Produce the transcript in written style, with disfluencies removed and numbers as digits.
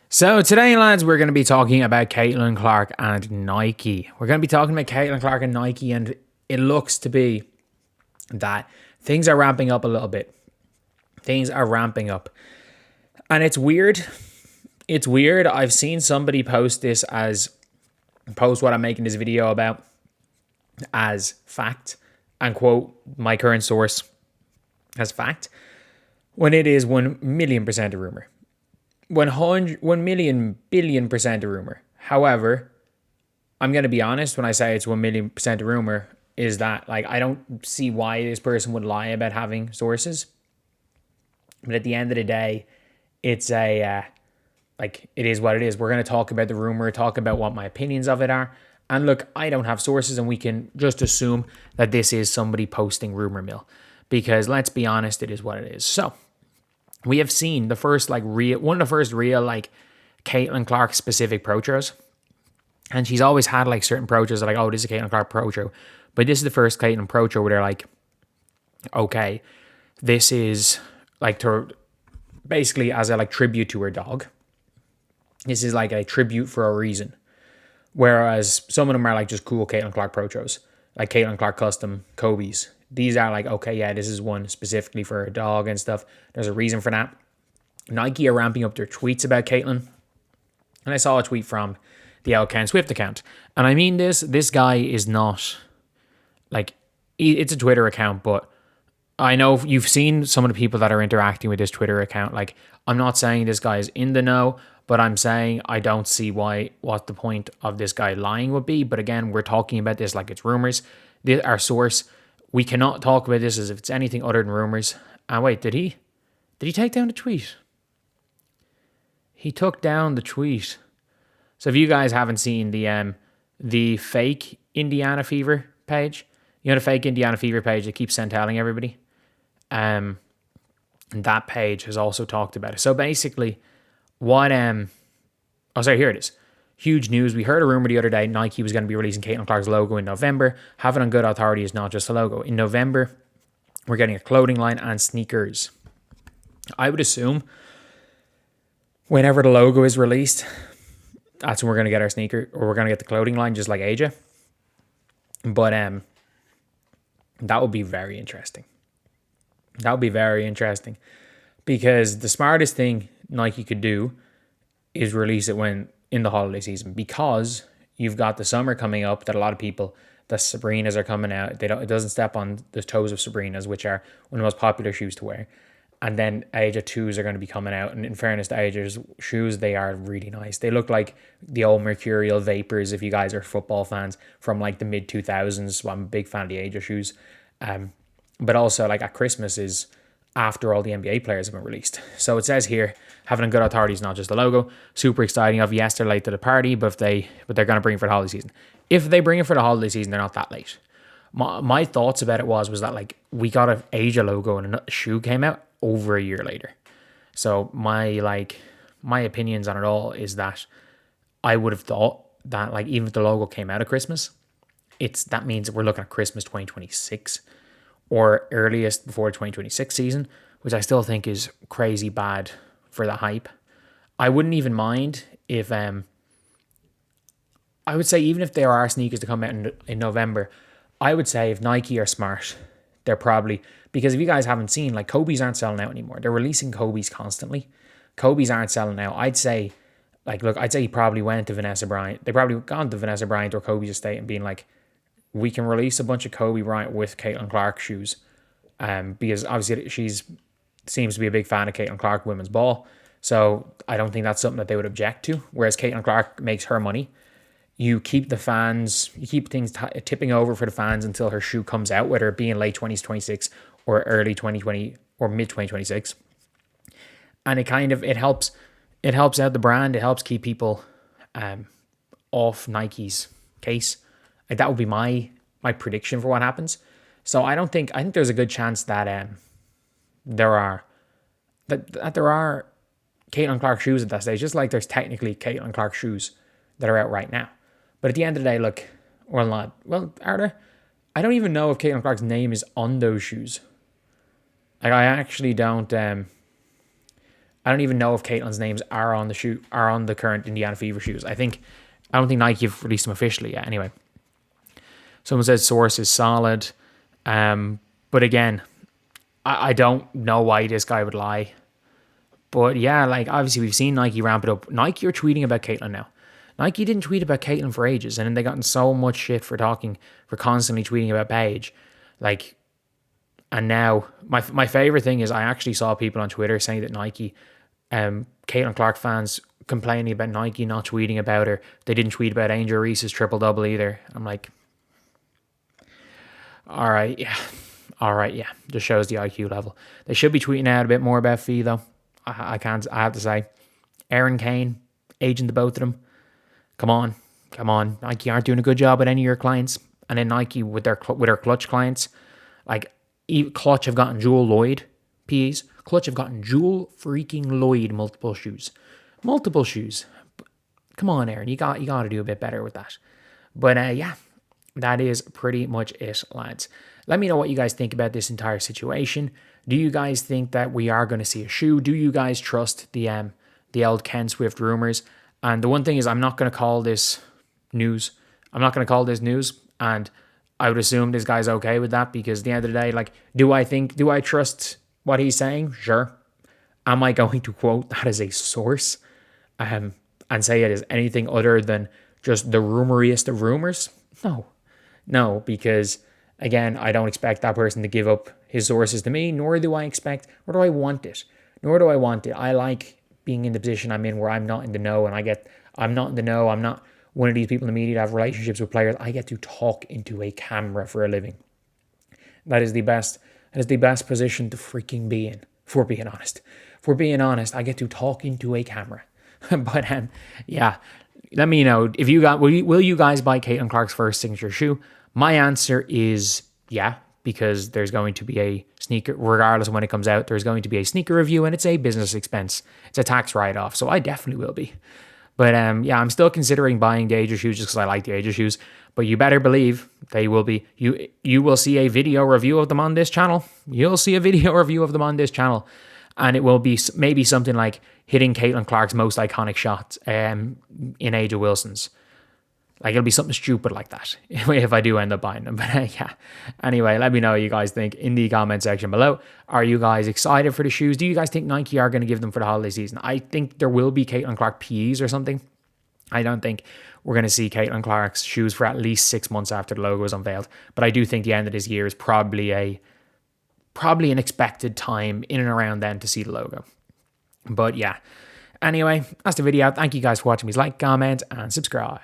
So today, lads, we're going to be talking about Caitlin Clark and Nike. We're going to be talking about Caitlin Clark and Nike, and it looks to be that things are ramping up a little bit. Things are ramping up. And it's weird. It's weird. I've seen somebody post what I'm making this video about as fact and quote my current source as fact when it is 1,000,000% a rumor. 1 million billion percent a rumor. However, I'm going to be honest when I say it's 1,000,000% a rumor, is that like I don't see why this person would lie about having sources. But at the end of the day, it's it is what it is. We're going to talk about the rumor, talk about what my opinions of it are. And look, I don't have sources, and we can just assume that this is somebody posting rumor mill, because let's be honest, it is what it is. So we have seen the first one of the first real Caitlin Clark specific pro shows. And she's always had certain pro shows that like, oh, this is a Caitlin Clark pro show. But this is the first Caitlin pro show where they're like, okay, this is to basically as a tribute to her dog. This is a tribute for a reason. Whereas some of them are just cool Caitlin Clark pro shows, like Caitlin Clark custom Kobe's. These are okay, yeah, this is one specifically for a dog and stuff. There's a reason for that. Nike are ramping up their tweets about Caitlin. And I saw a tweet from the L Ken Swift account. And I mean this guy is not, it's a Twitter account, but I know you've seen some of the people that are interacting with this Twitter account. I'm not saying this guy is in the know, but I'm saying I don't see what the point of this guy lying would be. But again, we're talking about this like it's rumors. Our source, we cannot talk about this as if it's anything other than rumors. And wait, did he take down the tweet? He took down the tweet. So if you guys haven't seen the fake Indiana Fever page, the fake Indiana Fever page that keeps telling everybody, and that page has also talked about it. So basically, here it is. Huge news. We heard a rumor the other day Nike was going to be releasing Caitlin Clark's logo in November. Have it on good authority is not just a logo. In November, we're getting a clothing line and sneakers. I would assume whenever the logo is released, that's when we're going to get our sneaker, or we're going to get the clothing line, just like Asia. But that would be very interesting. That would be very interesting, because the smartest thing Nike could do is release it when in the holiday season, because you've got the summer coming up that a lot of people, the Sabrinas are coming out. It doesn't step on the toes of Sabrinas, which are one of the most popular shoes to wear. And then Asia 2s are going to be coming out. And in fairness to Asia's shoes, they are really nice. They look like the old Mercurial Vapors, if you guys are football fans, from the mid 2000s. Well, I'm a big fan of the Asia shoes. But also at Christmas is after all the NBA players have been released. So it says here, having a good authority is not just a logo. Super exciting. Yes, they're late to the party, but they're going to bring it for the holiday season. If they bring it for the holiday season, they're not that late. My thoughts about it was that we got an Asia logo and a shoe came out over a year later. So my opinions on it all is that I would have thought that even if the logo came out of Christmas, that means that we're looking at Christmas 2026 or earliest before the 2026 season, which I still think is crazy bad for the hype. I wouldn't even mind if I would say even if there are sneakers to come out in November, I would say if Nike are smart, they're probably, because if you guys haven't seen, Kobe's aren't selling out anymore. They're releasing Kobe's constantly. Kobe's aren't selling out. I'd say, I'd say he probably went to Vanessa Bryant. They probably gone to Vanessa Bryant or Kobe's estate and being we can release a bunch of Kobe Bryant with Caitlin Clark shoes. Because obviously seems to be a big fan of Caitlin Clark women's ball. So I don't think that's something that they would object to. Whereas Caitlin Clark makes her money. You keep things tipping over for the fans until her shoe comes out, whether it be in late 2026 or early 2020 or mid 2026. And it helps out the brand. It helps keep people off Nike's case. That would be my prediction for what happens. So I think there's a good chance that there are Caitlin Clark shoes at that stage, just like there's technically Caitlin Clark shoes that are out right now. But at the end of the day, look, well, not. Well, are there? I don't even know if Caitlin Clark's name is on those shoes. I actually don't. I don't even know if Caitlin's names are on the current Indiana Fever shoes. I don't think Nike have released them officially yet. Anyway, someone says source is solid. But again, I don't know why this guy would lie. But yeah, like obviously we've seen Nike ramp it up. Nike are tweeting about Caitlin now. Nike didn't tweet about Caitlin for ages, and then they gotten so much shit for constantly tweeting about Paige. Like, and now my favorite thing is I actually saw people on Twitter saying that Nike, Caitlin Clark fans complaining about Nike not tweeting about her. They didn't tweet about Angel Reese's triple-double either. I'm like, all right, yeah. Just shows the IQ level. They should be tweeting out a bit more about Fee though. I have to say. Aaron Kane, agent of both of them. Come on. Nike aren't doing a good job with any of your clients. And then Nike with their Clutch clients, like Clutch have gotten Jewel Lloyd PEs. Clutch have gotten Jewel freaking Lloyd multiple shoes. Come on, Aaron, you got to do a bit better with that. But yeah, that is pretty much it, lads. Let me know what you guys think about this entire situation. Do you guys think that we are going to see a shoe? Do you guys trust the old Ken Swift rumors? And the one thing is, I'm not going to call this news. And I would assume this guy's okay with that, because at the end of the day, like, do I trust what he's saying? Sure. Am I going to quote that as a source and say it is anything other than just the rumoriest of rumors? No, because again, I don't expect that person to give up his sources to me, nor do I want it. I like being in the position I'm in where I'm not in the know, and I'm not in the know. I'm not one of these people in the media that have relationships with players. I get to talk into a camera for a living. That is the best position to freaking be in, if we're being honest. I get to talk into a camera. But yeah, let me know if you will you guys buy Caitlin Clark's first signature shoe? My answer is yeah, because there's going to be a sneaker, regardless of when it comes out, there's going to be a sneaker review, and it's a business expense. It's a tax write-off, so I definitely will be. But yeah, I'm still considering buying the Asia shoes just because I like the Asia shoes. But you better believe they will be. You will see a video review of them on this channel. And it will be maybe something like hitting Caitlin Clark's most iconic shot in Aja Wilson's. Like, it'll be something stupid like that if I do end up buying them. But yeah. Anyway, let me know what you guys think in the comment section below. Are you guys excited for the shoes? Do you guys think Nike are going to give them for the holiday season? I think there will be Caitlin Clark PEs or something. I don't think we're going to see Caitlin Clark's shoes for at least 6 months after the logo is unveiled. But I do think the end of this year is probably an expected time in and around then to see the logo. But yeah. Anyway, that's the video. Thank you guys for watching. Please like, comment, and subscribe.